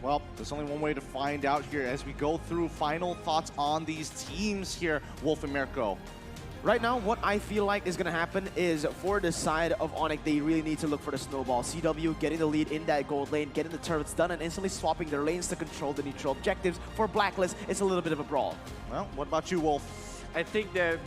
Well, there's only one way to find out here as we go through final thoughts on these teams here, Wolf and Mirko. Right now, what I feel like is going to happen is for the side of ONIC, they really need to look for the snowball. CW getting the lead in that gold lane, getting the turrets done, and instantly swapping their lanes to control the neutral objectives. For BLACKLIST, it's a little bit of a brawl. Well, what about you, Wolf? I think that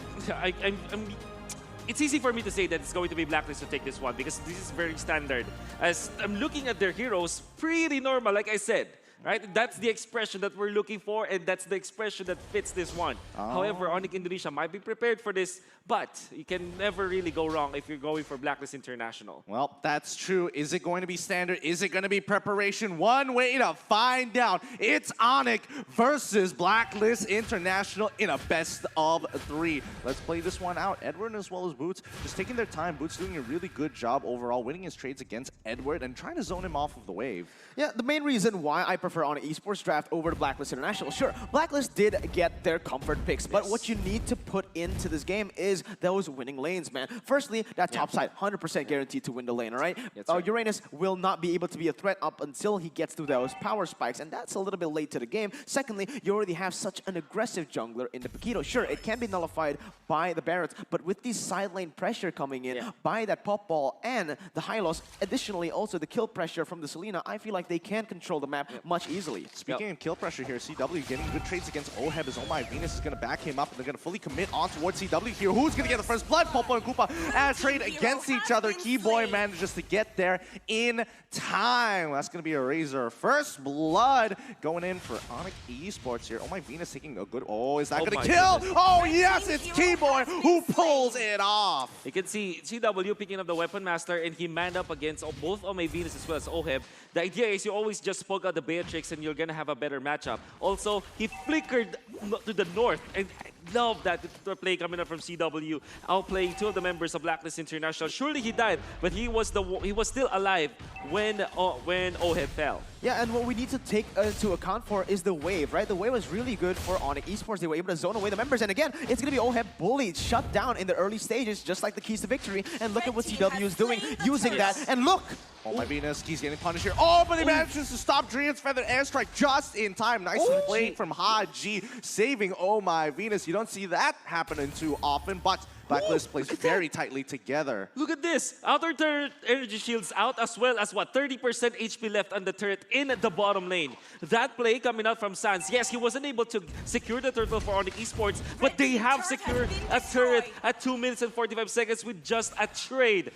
it's easy for me to say that it's going to be BLACKLIST to take this one because this is very standard. As I'm looking at their heroes, pretty normal, like I said. Right? That's the expression that we're looking for, and that's the expression that fits this one. However, ONIC Indonesia might be prepared for this, but you can never really go wrong if you're going for BLACKLIST International. Well, that's true. Is it going to be standard? Is it going to be preparation? One way to find out. It's ONIC versus BLACKLIST International in a best of 3. Let's play this one out. Edward as well as Boots just taking their time. Boots doing a really good job overall, winning his trades against Edward and trying to zone him off of the wave. Yeah, the main reason why I prefer ONIC Esports Draft over the BLACKLIST International. Sure, BLACKLIST did get their comfort picks, but what you need to put into this game is those winning lanes, man. Firstly, that top side, 100% guaranteed to win the lane, all right? Right. Uranus will not be able to be a threat up until he gets to those power spikes, and that's a little bit late to the game. Secondly, you already have such an aggressive jungler in the Paquito. Sure, it can be nullified by the Barrett, but with the side lane pressure coming in by that pop ball and the high loss, additionally also the kill pressure from the Selena, I feel like they can control the map much easily. Speaking of kill pressure here, CW getting good trades against Oheb as Oh My Venus is going to back him up, and they're going to fully commit on towards CW here. Who's going to get the first blood? Popo and Koopa and trade against each other. Keyboy manages to get there in time. That's going to be a Razor. First blood going in for ONIC Esports here. Oh My Venus taking a good... Oh, is that going to kill? Goodness. Oh, yes, it's Keyboy who pulls it off. You can see CW picking up the Weapon Master, and he manned up against both Oh My Venus as well as Oheb. The idea is you always just poke out the Beatrix and you're going to have a better matchup. Also, he flickered to the north, and I love that play coming up from CW, outplaying 2 of the members of BLACKLIST International. Surely he died, but he was still alive when Oheb fell. Yeah, and what we need to take into account for is the wave, right? The wave was really good for ONIC Esports. They were able to zone away the members, and again, it's going to be Oheb bullied, shut down in the early stages, just like the keys to victory. And look at what CW is doing, using that, and look! Oh My Venus, he's getting punished here. Oh, but he manages to stop Drian's Feathered Airstrike just in time. Nicely played from Haji, saving Oh My Venus. You don't see that happening too often, but BLACKLIST plays very tightly together. Look at this. Outer turret energy shields out, as well as what, 30% HP left on the turret in the bottom lane. That play coming out from Sans. Yes, he wasn't able to secure the turtle for ONIC Esports, but they have secured a turret at 2 minutes and 45 seconds with just a trade.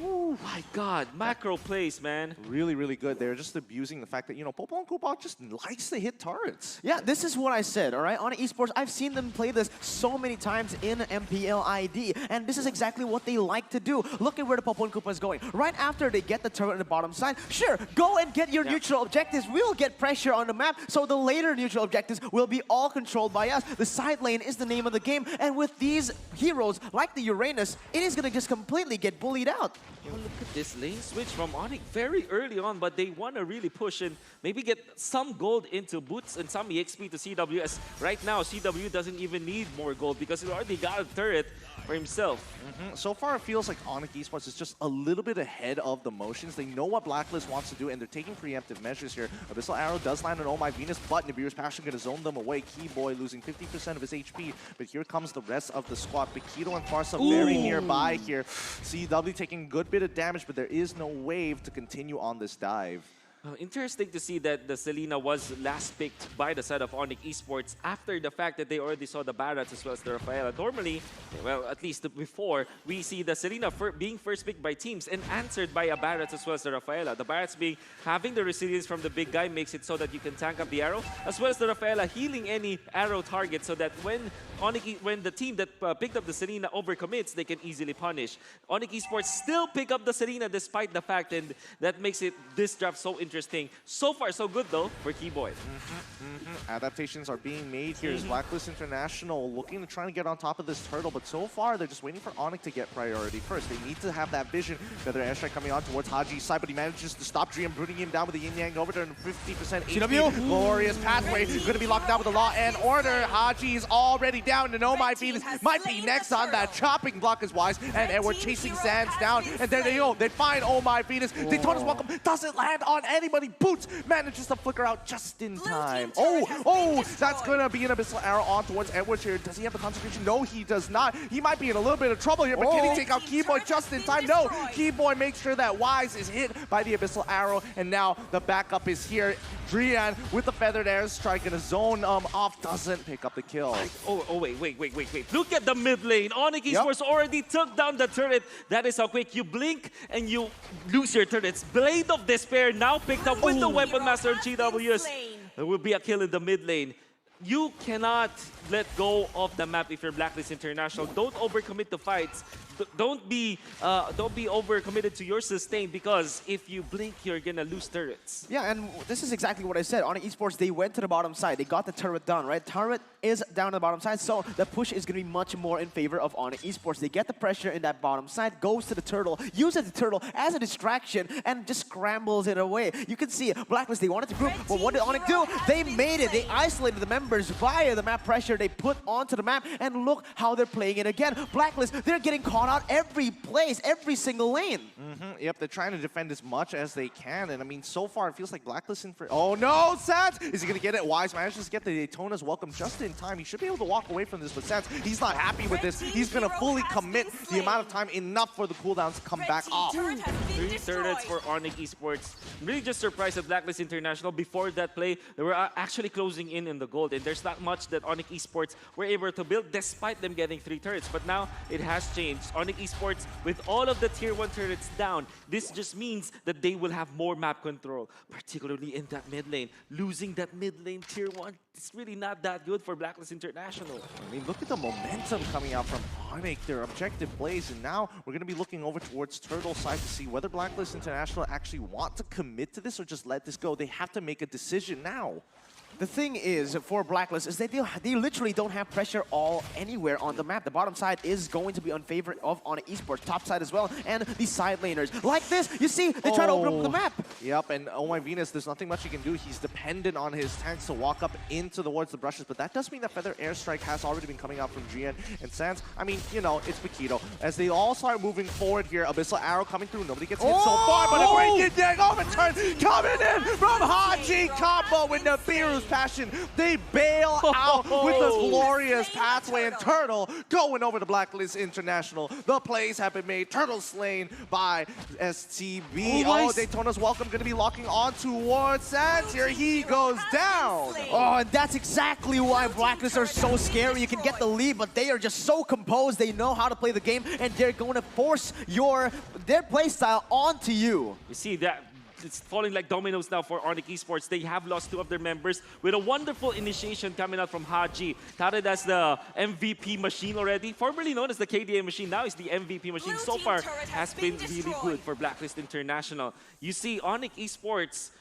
Oh my God, macro plays, man. Really, really good. They're just abusing the fact that, you know, Popo and Koopa just likes to hit turrets. Yeah, this is what I said, all right? On Esports, I've seen them play this so many times in MPL ID, and this is exactly what they like to do. Look at where the Popo and Koopa is going. Right after they get the turret on the bottom side, sure, go and get your neutral objectives. We'll get pressure on the map, so the later neutral objectives will be all controlled by us. The side lane is the name of the game, and with these heroes, like the Uranus, it is going to just completely get bullied out. Oh, look at this lane switch from ONIC very early on, but they want to really push and maybe get some gold into Boots and some EXP to CW, as right now CW doesn't even need more gold because he already got a turret for himself. So far, it feels like ONIC Esports is just a little bit ahead of the motions. They know what BLACKLIST wants to do, and they're taking preemptive measures here. Abyssal Arrow does land on Oh My Venus, but Nibiru's Passion going to zone them away. Keyboy losing 50% of his HP, but here comes the rest of the squad. Paquito and Farsa very nearby here. CW taking a good bit of damage, but there is no wave to continue on this dive. Interesting to see that the Selena was last picked by the side of ONIC Esports after the fact that they already saw the Barats as well as the Rafaela. Normally, well, at least before, we see the Selena being first picked by teams and answered by a Barats as well as the Rafaela. The Barats having the resilience from the big guy makes it so that you can tank up the arrow, as well as the Rafaela healing any arrow target so that when the team that picked up the Selena overcommits, they can easily punish. ONIC Esports still pick up the Selena despite the fact, and that makes this draft so interesting. So far, so good though for Keyboy. Adaptations are being made here as BLACKLIST International looking to try to get on top of this turtle, but so far they're just waiting for ONIC to get priority first. They need to have that vision. Feather Airstrike coming on towards Haji's side, but he manages to stop Dream, bringing him down with the Yin Yang over there, and 50% HP. Glorious pathway, going to be locked down with the Law and Order. Haji is already dead. down, and Oh My Venus might be next on that chopping block as Wise and Edward chasing Sands down. And there they go. They find Oh My Venus. Daytona's welcome doesn't land on anybody. Boots manages to flicker out just in time. Oh, that's gonna be an Abyssal Arrow on towards Edwards here. Does he have the concentration? No, he does not. He might be in a little bit of trouble here, but can he take out Keyboy just in time? No, Keyboy makes sure that Wise is hit by the Abyssal Arrow, and now the backup is here. Drian with the Feathered Airstrike and a zone off, doesn't pick up the kill. Wait. Look at the mid lane. ONIC Esports already took down the turret. That is how quick. You blink and you lose your turrets. Blade of Despair now picked up with the Weapon Master of GWS. There will be a kill in the mid lane. You cannot let go of the map if you're Blacklist International. Don't overcommit to fights. Don't be overcommitted to your sustain, because if you blink, you're gonna lose turrets. Yeah, and this is exactly what I said. ONIC Esports, they went to the bottom side. They got the turret done, right? Turret is down on the bottom side, so the push is gonna be much more in favor of ONIC Esports. They get the pressure in that bottom side, goes to the turtle, uses the turtle as a distraction, and just scrambles it away. You can see Blacklist, they wanted to group, but what did ONIC do? They made it. They isolated the members via the map pressure they put onto the map, and look how they're playing it again. Blacklist, they're getting caught out every place, every single lane. Yep, they're trying to defend as much as they can, and I mean, so far it feels like Blacklist in for... Oh no, Sands! Is he gonna get it? Wise manages to get the Daytona's welcome just in time. He should be able to walk away from this, but Sands, he's not happy with this. He's gonna fully commit the amount of time enough for the cooldowns to come back off. 3 turrets for ONIC Esports. I'm really just surprised at Blacklist International. Before that play, they were actually closing in the gold, and there's not much that ONIC Esports were able to build despite them getting 3 turrets. But now it has changed. ONIC Esports, with all of the tier 1 turrets down, this just means that they will have more map control, particularly in that mid lane. Losing that mid lane tier 1, it's really not that good for Blacklist International. I mean, look at the momentum coming out from ONIC, their objective plays, and now we're going to be looking over towards Turtle side to see whether Blacklist International actually want to commit to this or just let this go. They have to make a decision now. The thing is, for Blacklist, is they literally don't have pressure anywhere on the map. The bottom side is going to be in favor of ONIC Esports, top side as well, and the side laners. Like this, you see, they try to open up the map. Yep, and Oh My Venus, there's nothing much he can do. He's dependent on his tanks to walk up towards the brushes, but that does mean that Feather Airstrike has already been coming out from Gian and Sands. I mean, you know, it's Paquito. As they all start moving forward here, Abyssal Arrow coming through. Nobody gets hit so far, but a great dig overturn coming in from Haji combo with Nibiru's Passion. They bail out with a glorious pathway, and Turtle going over to Blacklist International. The plays have been made. Turtle slain by STB. Daytona's welcome going to be locking on towards Sands. Here he goes down. Oh, and that's exactly why Blacklist are so scary. You can get the lead, but they are just so composed. They know how to play the game, and they're going to force their playstyle onto you. You see that? It's falling like dominoes now for ONIC Esports. They have lost 2 of their members with a wonderful initiation coming out from Haji. Touted as the MVP machine already, formerly known as the KDA machine. Now is the MVP machine. So far has been really good for Blacklist International. You see, ONIC Esports,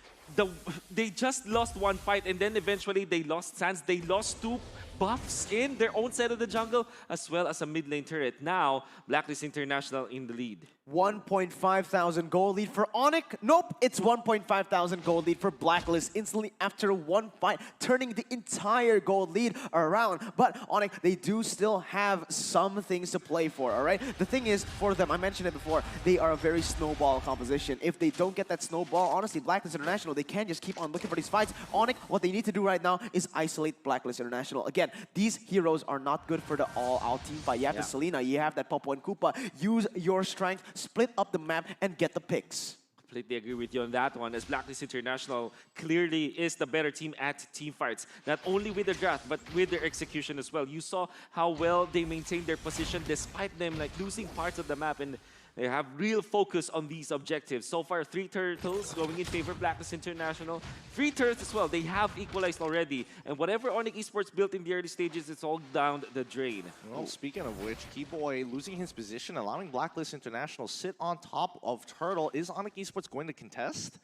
they just lost 1 fight, and then eventually they lost Sands. They lost 2 buffs in their own side of the jungle, as well as a mid lane turret. Now, Blacklist International in the lead. 1.5 thousand gold lead for ONIC. Nope, it's 1.5 thousand gold lead for Blacklist instantly after 1 fight, turning the entire gold lead around. But ONIC, they do still have some things to play for, all right? The thing is, for them, I mentioned it before, they are a very snowball composition. If they don't get that snowball, honestly, Blacklist International, they can't just keep on looking for these fights. ONIC, what they need to do right now is isolate Blacklist International. Again, these heroes are not good for the all-out team fight. You have the Selena, you have that Popo and Koopa. Use your strength, split up the map, and get the picks. Completely agree with you on that one, as Blacklist International clearly is the better team at team fights. Not only with their draft, but with their execution as well. You saw how well they maintained their position despite them losing parts of the map, and they have real focus on these objectives. So far, 3 turtles going in favor of Blacklist International. 3 turrets as well. They have equalized already. And whatever ONIC Esports built in the early stages, it's all down the drain. Well, speaking of which, Keyboy losing his position, allowing Blacklist International sit on top of Turtle. Is ONIC Esports going to contest?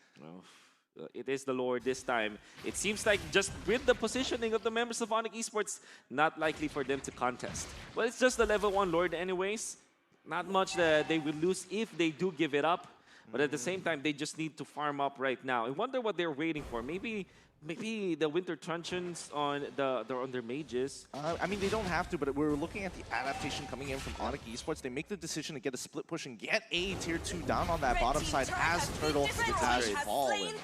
It is the Lord this time. It seems like just with the positioning of the members of ONIC Esports, not likely for them to contest. Well, it's just the level 1 Lord anyways. Not much that they will lose if they do give it up. But at the same time, they just need to farm up right now. I wonder what they're waiting for. Maybe the winter truncheons on their mages. I mean, they don't have to, but we're looking at the adaptation coming in from ONIC Esports. They make the decision to get a split push and get a tier 2 down on that bottom side as Turtle has fallen.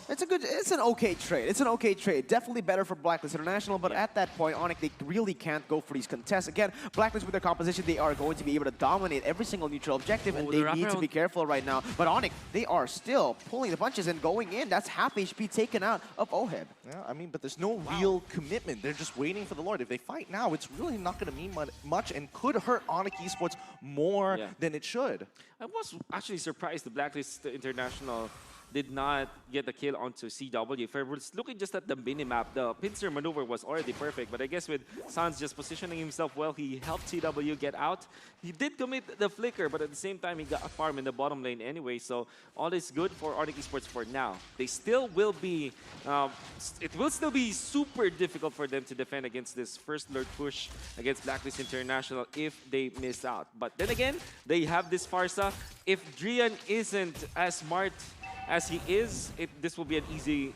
It's an okay trade. It's an okay trade. Definitely better for Blacklist International, but at that point, ONIC, they really can't go for these contests. Again, Blacklist with their composition, they are going to be able to dominate every single neutral objective, and they need to be careful right now. But ONIC, they are still pulling the punches and going in. That's half HP taken out of OHIB. Yeah, I mean, but there's no real commitment. They're just waiting for the Lord. If they fight now, it's really not going to mean much and could hurt ONIC Esports more than it should. I was actually surprised the Blacklist International did not get the kill onto CW. If I was looking just at the minimap, the pincer maneuver was already perfect, but I guess with Sans just positioning himself well, he helped CW get out. He did commit the flicker, but at the same time, he got a farm in the bottom lane anyway, so all is good for ONIC Esports for now. They still will be, it will still be super difficult for them to defend against this first Lord push against Blacklist International if they miss out. But then again, they have this Farsa. If Drian isn't as smart as he is, this will be an easy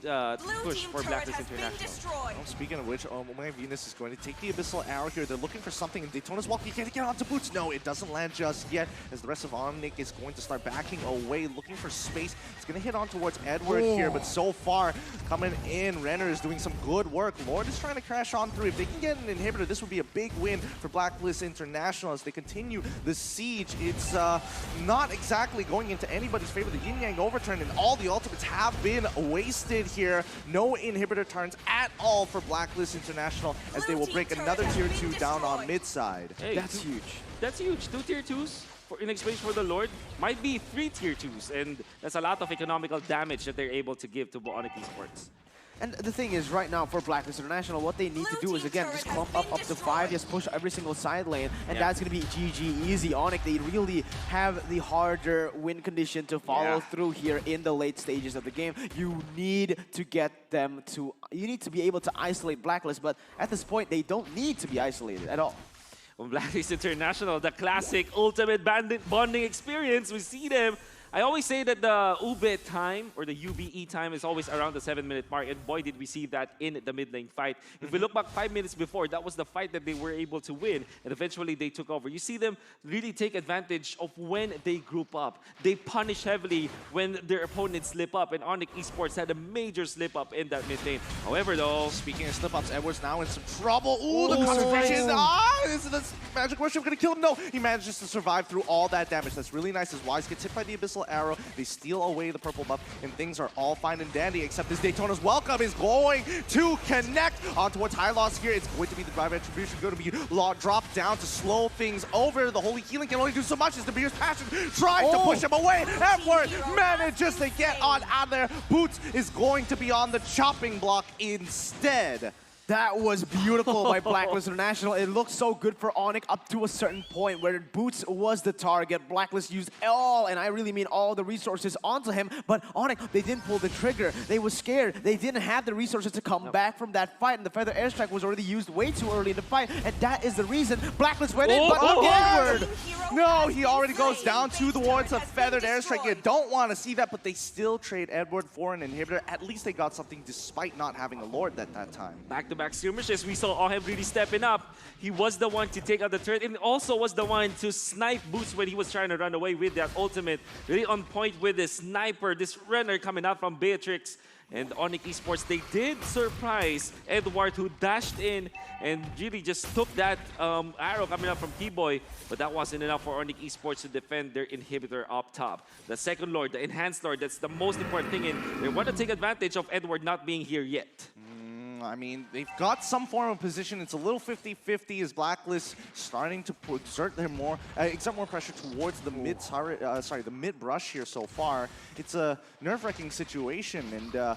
push for Blacklist International. Well, speaking of which, my Venus is going to take the Abyssal Arrow here. They're looking for something, and Daytona's walking. Can he get onto Boots? No, it doesn't land just yet, as the rest of ONIC is going to start backing away, looking for space. It's going to hit on towards Edward here, but so far, coming in, Renner is doing some good work. Lord is trying to crash on through. If they can get an inhibitor, this would be a big win for Blacklist International as they continue the siege. It's not exactly going into anybody's favor. The yin-yang overturn and all the ultimates have been wasted here. No inhibitor turns at all for Blacklist International as they will break another tier 2 down on mid side. Hey, That's huge. That's huge. 2 tier 2s in exchange for the Lord might be 3 tier 2s, and that's a lot of economical damage that they're able to give to ONIC Esports. And the thing is, right now, for Blacklist International, what they need to do is, again, just clump up to 5, just push every single side lane, and that's going to be GG easy. ONIC, they really have the harder win condition to follow through here in the late stages of the game. You need to get them to, you need to be able to isolate Blacklist, but at this point, they don't need to be isolated at all. Well, Blacklist International, the classic ultimate bonding experience, we see them. I always say that the UBE time, or the UBE time, is always around the 7-minute mark, and boy, did we see that in the mid lane fight. If we look back 5 minutes before, that was the fight that they were able to win, and eventually they took over. You see them really take advantage of when they group up. They punish heavily when their opponents slip up, and ONIC Esports had a major slip up in that mid lane. However, though, speaking of slip ups, Edward's now in some trouble. Ooh, the concentration. Is this magic worship going to kill him? No, he manages to survive through all that damage. That's really nice as Wise gets hit by the Abyssal Arrow. They steal away the purple buff, and things are all fine and dandy, except as Daytona's welcome is going to connect on towards High Loss here. It's going to be the drive attribution going to be dropped down to slow things over. The Holy Healing can only do so much as the Beer's Passion tries to push him away. Edward manages to get on out there. Boots is going to be on the chopping block instead. That was beautiful by Blacklist International. It looked so good for ONIC up to a certain point where Boots was the target. Blacklist used all, and I really mean all, the resources onto him, but ONIC, they didn't pull the trigger. They were scared. They didn't have the resources to come back from that fight, and the Feather Airstrike was already used way too early in the fight, and that is the reason Blacklist went in, but look at Edward! No, he already goes down to the wards of Feathered Airstrike. You don't want to see that, but they still trade Edward for an inhibitor. At least they got something despite not having a Lord at that time. Back-to-back skirmishes, we saw OHIB really stepping up. He was the one to take out the turret, and also was the one to snipe Boots when he was trying to run away with that ultimate. Really on point with this sniper, this runner coming out from Beatrix. And ONIC Esports, they did surprise Edward, who dashed in and really just took that arrow coming out from T-Boy. But that wasn't enough for ONIC Esports to defend their inhibitor up top. The second Lord, the Enhanced Lord, that's the most important thing. And they want to take advantage of Edward not being here yet. I mean, they've got some form of position. It's a little 50-50 as Blacklist starting to exert more pressure towards the mid turret, the mid brush here so far. It's a nerve-wracking situation, and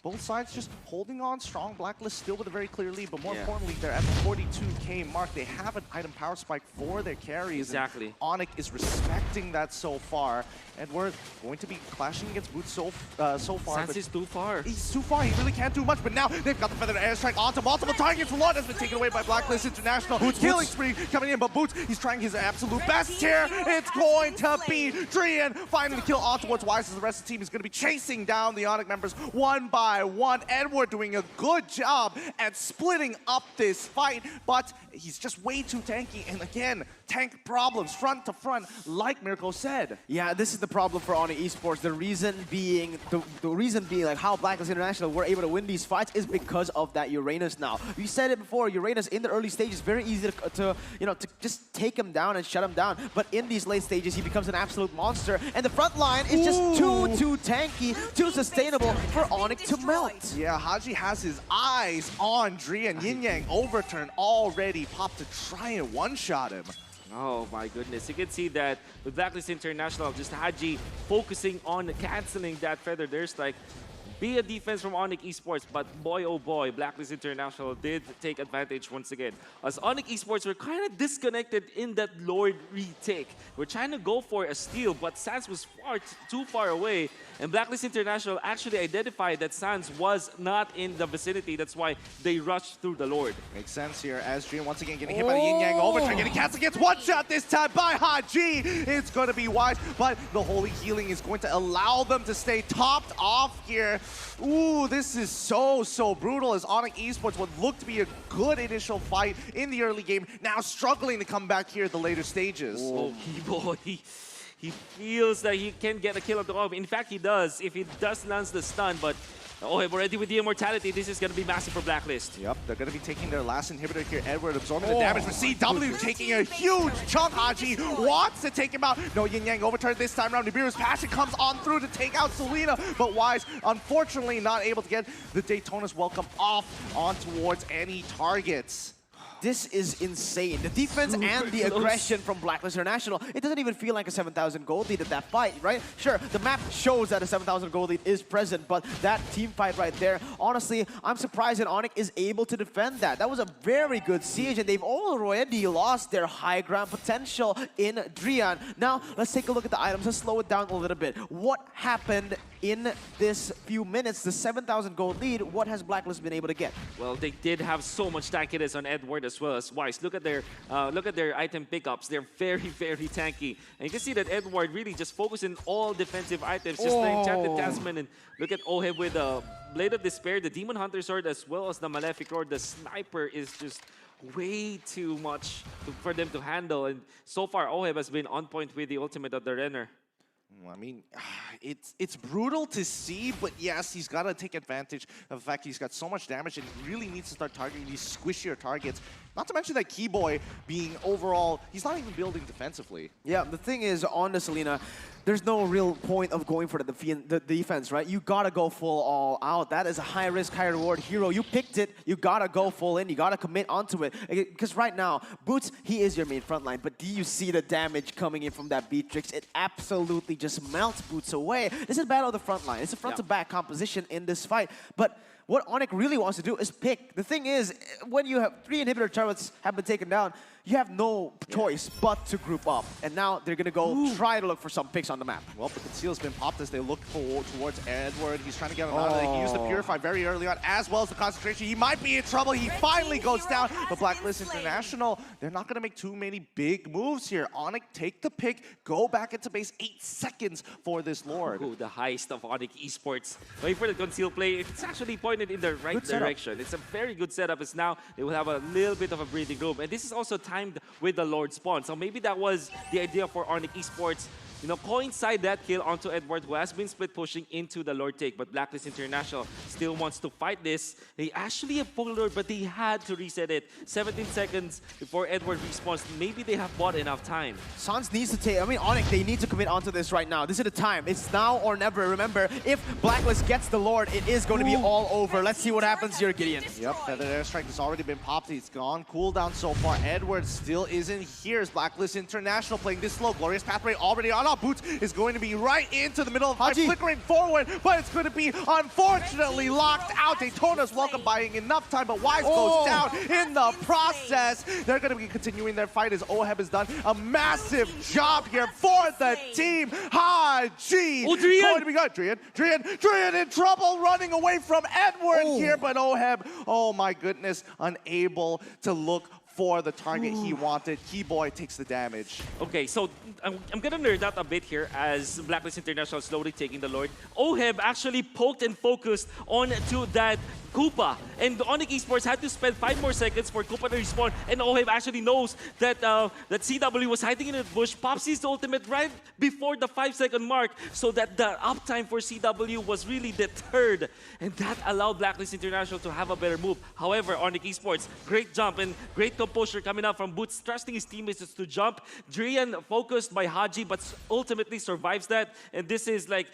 both sides just holding on strong. Blacklist still with a very clear lead, but more importantly, they're at the 42k mark. They have an item power spike for their carries. Exactly. ONIC is respecting that so far, and we're going to be clashing against Boots so far. Sans is too far. He's too far. He really can't do much, but now they've got the feathered airstrike onto multiple targets. Lord has been taken away by BLACKLIST International. Killing spree coming in, but Boots, he's trying his absolute best here. It's going to be Drian finally kill on towards Wise, as the rest of the team is going to be chasing down the ONIC members one by one. Edward doing a good job at splitting up this fight, but he's just way too tanky. And again, tank problems front to front, like Mirko said. Yeah, this is the problem for ONIC Esports. The reason being like how BLACKLIST International were able to win these fights is because of that Uranus now. We said it before, Uranus in the early stages, very easy to just take him down and shut him down. But in these late stages, he becomes an absolute monster. And the front line is just too tanky, too sustainable for ONIC to melt. Yeah, Haji has his eyes on Drian. Yin Yang overturn already popped to try and one-shot him. Oh my goodness, you can see that with BLACKLIST International, just Haji focusing on canceling that feathered airstrike. Be a defense from ONIC Esports, but boy oh boy, BLACKLIST International did take advantage once again. As ONIC Esports were kind of disconnected in that Lord retake. We're trying to go for a steal, but Sans was too far away, and BLACKLIST International actually identified that Sans was not in the vicinity. That's why they rushed through the Lord. Makes sense here, as Drian once again getting hit by the Yin Yang overturn, getting canceled, gets one shot this time by Haji. It's going to be Wise, but the Holy Healing is going to allow them to stay topped off here. Ooh, this is so brutal, as ONIC Esports would look to be a good initial fight in the early game, now struggling to come back here at the later stages. Oh, boy. He feels that he can get a kill at the off. In fact, he does. If he does lands the stun, but already with the immortality, this is going to be massive for BLACKLIST. Yep, they're going to be taking their last inhibitor here. Edward absorbing the damage, but CW taking a huge chunk. Haji wants to take him out. No Yin Yang overturn this time around. Nibiru's passion comes on through to take out Selena, but Wise, unfortunately, not able to get the Daytona's welcome off on towards any targets. This is insane. The defense and the aggression from BLACKLIST International, it doesn't even feel like a 7,000 gold lead at that fight, right? Sure, the map shows that a 7,000 gold lead is present, but that team fight right there, honestly, I'm surprised that ONIC is able to defend that. That was a very good siege, and they've already lost their high ground potential in Drian. Now, let's take a look at the items and slow it down a little bit. What happened in this few minutes? The 7,000 gold lead, what has BLACKLIST been able to get? Well, they did have so much tankiness on Edward as well as Wise. Look at their item pickups. They're very tanky. And you can see that Edward really just focusing all defensive items, just the Enchanted Talisman, and look at Oheb with the Blade of Despair, the Demon Hunter Sword, as well as the Malefic Roar. The Sniper is just way too much for them to handle. And so far, Oheb has been on point with the ultimate of the Renner. I mean, it's brutal to see, but yes, he's got to take advantage of the fact he's got so much damage and he really needs to start targeting these squishier targets. Not to mention that Keyboy being overall, he's not even building defensively. Yeah, the thing is, on the Selena, there's no real point of going for the defense, right? You gotta go full all out. That is a high risk, high reward hero. You picked it, you gotta go full in, you gotta commit onto it. Because right now, Boots, he is your main frontline, but do you see the damage coming in from that Beatrix? It absolutely just melts Boots away. This is battle of the frontline. It's a front-to-back composition in this fight, but what ONIC really wants to do is pick. The thing is, when you have 3 inhibitor turrets have been taken down, you have no choice but to group up. And now they're going to go try to look for some picks on the map. Well, the conceal's been popped as they look towards Edward. He's trying to get him out of there. He used the Purify very early on, as well as the concentration. He might be in trouble. He finally goes down. But BLACKLIST International, they're not going to make too many big moves here. ONIC, take the pick. Go back into base. 8 seconds for this Lord. Ooh, the heist of ONIC Esports. Wait for the conceal play. It's actually pointed in the right direction. It's a very good setup. It's now they will have a little bit of a breathing room. And this is also timed with the Lord spawn. So maybe that was the idea for ONIC Esports. You know, coincide that kill onto Edward, who has been split pushing into the Lord take, but BLACKLIST International still wants to fight this. They actually have pulled Lord, but they had to reset it. 17 seconds before Edward respawns. Maybe they have bought enough time. Sans needs to take, ONIC, they need to commit onto this right now. This is the time. It's now or never. Remember, if BLACKLIST gets the Lord, it is going to be all over. Let's see what happens here, Gideon. Yep, Feathered Airstrike has already been popped. It's gone cooldown so far. Edward still isn't here. As BLACKLIST International playing this slow. Glorious Pathway already on shot off. Boots is going to be right into the middle of fight, Haji. flickering forward, but it's going to be unfortunately locked out. Daytona's welcome buying enough time, but Wise goes down in the process. They're going to be continuing their fight as OHEB has done a massive job here for the team. Haji Oh, Drian. going to be good. Drian in trouble running away from Edward here, but OHEB, oh my goodness, unable to look for the target he wanted. Keyboy takes the damage. Okay, so I'm gonna nerd out a bit here as Blacklist International slowly taking the Lord. OHEB actually poked and focused on to that Koopa, and the ONIC Esports had to spend 5 more seconds for Koopa to respawn, and OHEB actually knows that that CW was hiding in the bush, pops his ultimate right before the 5-second mark, so that the uptime for CW was really deterred, and that allowed Blacklist International to have a better move. However, ONIC Esports, great jump and great composure coming out from Boots, trusting his teammates to jump. Drian focused by Haji, but ultimately survives that, and this is like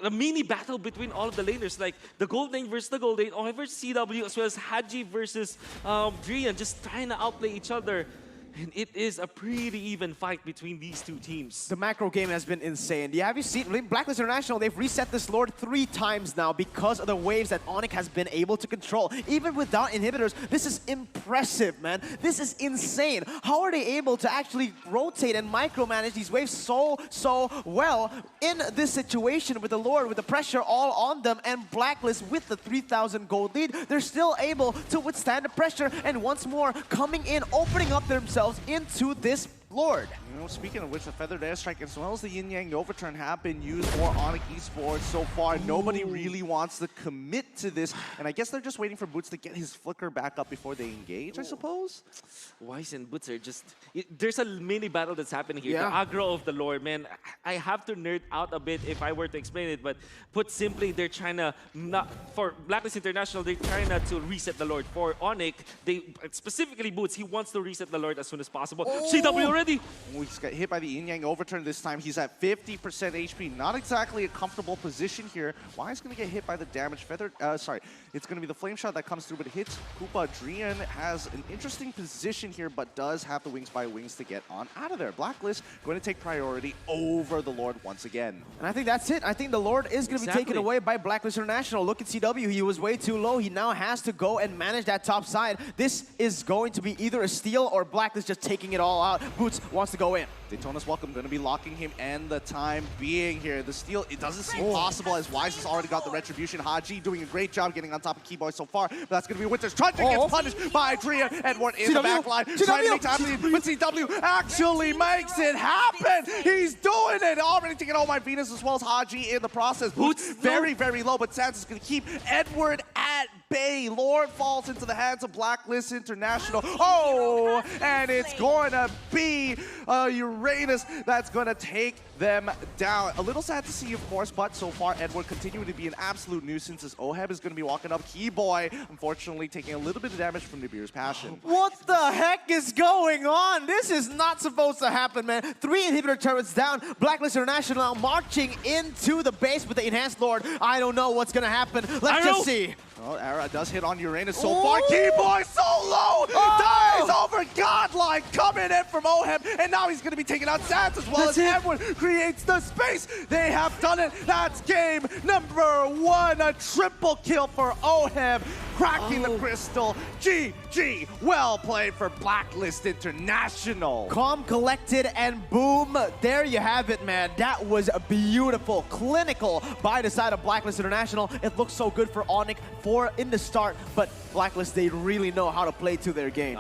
a mini battle between all of the laners, like the gold lane versus the gold lane, OHEB versus CW, as well as Haji versus Drian, just trying to outplay each other. And it is a pretty even fight between these two teams. The macro game has been insane. Yeah, have you seen Blacklist International? They've reset this Lord 3 times now because of the waves that ONIC has been able to control. Even without inhibitors, this is impressive, man. This is insane. How are they able to actually rotate and micromanage these waves so well in this situation with the Lord, with the pressure all on them, and Blacklist with the 3,000 gold lead? They're still able to withstand the pressure, and once more coming in, opening up themselves into this Lord. You know, speaking of which, the Feathered Airstrike as well as the Yin Yang Overturn have been used for ONIC Esports so far. Nobody really wants to commit to this, and I guess they're just waiting for Boots to get his flicker back up before they engage, I suppose? Wise and Boots are just... there's a mini battle that's happening here. Yeah. The aggro of the Lord, man. I have to nerd out a bit if I were to explain it, but put simply, they're trying to... for Blacklist International, they're trying to reset the Lord. For ONIC, they specifically Boots, he wants to reset the Lord as soon as possible. CW already! We just got hit by the Yin Yang Overturn this time. He's at 50% HP. Not exactly a comfortable position here. Why is going to get hit by the damage? Feathered, sorry. It's going to be the Flame Shot that comes through, but it hits Koopa. Drian has an interesting position here, but does have the Wings by Wings to get on out of there. Blacklist going to take priority over the Lord once again. And I think that's it. I think the Lord is going to be taken away by Blacklist International. Look at CW. He was way too low. He now has to go and manage that top side. This is going to be either a steal or Blacklist just taking it all out. Boots wants to go in. Daytona's welcome, going to be locking him and the time being here. The steal, it doesn't seem possible as Wise has already got the retribution. Haji doing a great job getting on top of Keyboy so far, but that's going to be Winter's Truncheon gets punished by Drian. Edward in the back line, trying to make time, but CW actually makes it happen. He's doing it. Already taking all my Venus as well as Haji in the process. Boots very, very low, but Sans is going to keep Edward at bay. Lord falls into the hands of Blacklist International. Oh, and it's going to be Uranus that's going to take them down. A little sad to see, of course, but so far Edward continuing to be an absolute nuisance as OHEB is going to be walking up. Keyboy, unfortunately, taking a little bit of damage from Nibiru's Passion. What the heck is going on? This is not supposed to happen, man. 3 inhibitor turrets down. Blacklist International now marching into the base with the Enhanced Lord. I don't know what's going to happen. Let's just see. Well, Ara does hit on Uranus so far. Keyboy so low! Dies over Godlike coming in from OHEB, and now he's going to be taking out Sans as well as Edward creates the space. They have done it. That's game number 1. A triple kill for OHEB, cracking the crystal. GG. Well played for Blacklist International. Calm, collected, and boom. There you have it, man. That was beautiful. Clinical by the side of Blacklist International. It looks so good for ONIC in the start, but Blacklist, they really know how to play to their game.